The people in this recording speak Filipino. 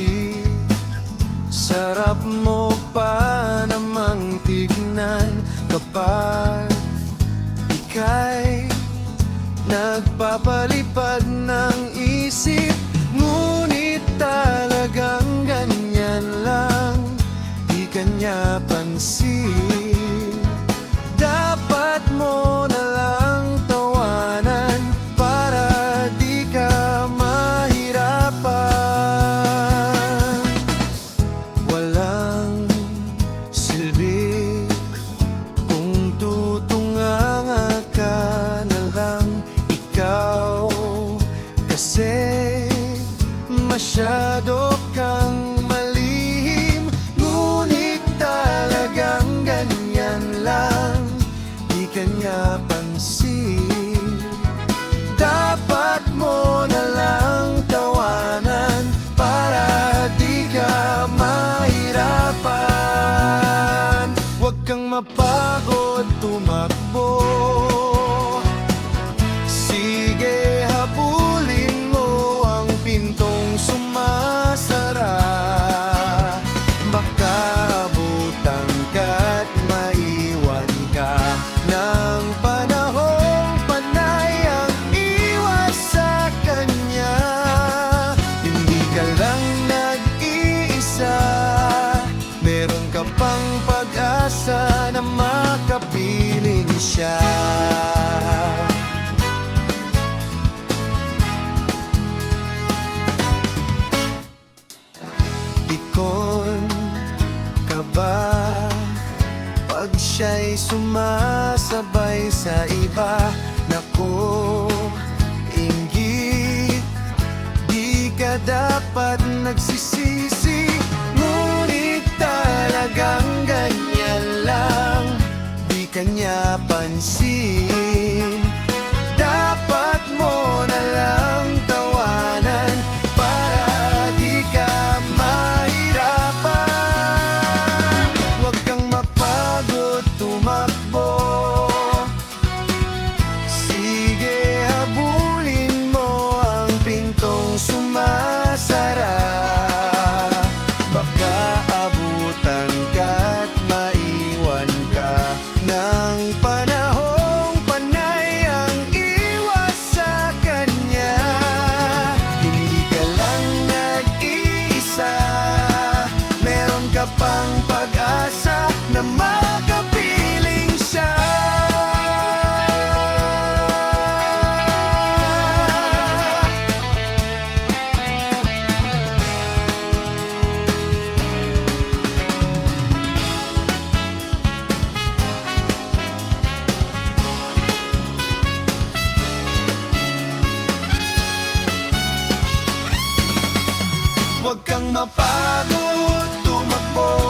ngiti. Sarap mo pa namang tignan kapag ika'y nagpapalipad ng isip. Ngunit talagang ganyan lang, di kanya pansin. Dapat mo na lang tawanan para di ka mahirapan. Walang silbi kung tutunganga ka na lang ikaw, kasi masyado kang malihim. Ngunit talagang ganyan lang, di kanya pansin. Dapat mo na lang tawanan para di ka mahirapan. Huwag kang mapagod tumakbo, sige habulin mo ang pintong sumasara. Baka abutan ka't maiwan ka ng panahong panay ang iwas sa kanya. Hindi ka lang nag-iisa, meron ka pang pag-asa na makapiling siya. Ikon ka ba pag siya'y sumasabay sa iba? Naku, inggit, di ka dapat nagsisisi. Ngunit talagang ganyan lang, di kanya pansin. Dapat mo na lang tawanan para di ka mahirapan. Huwag kang mapagod tumakbo, sige habulin mo ang pintong sumasara. Baka abutan ka't maiwan ka ng panahong panay ang iwas sa kanya. Hindi ka lang nag-iisa, meron ka pang pag-asa na makapiling siya. Huwag kang mapagod tumakbo,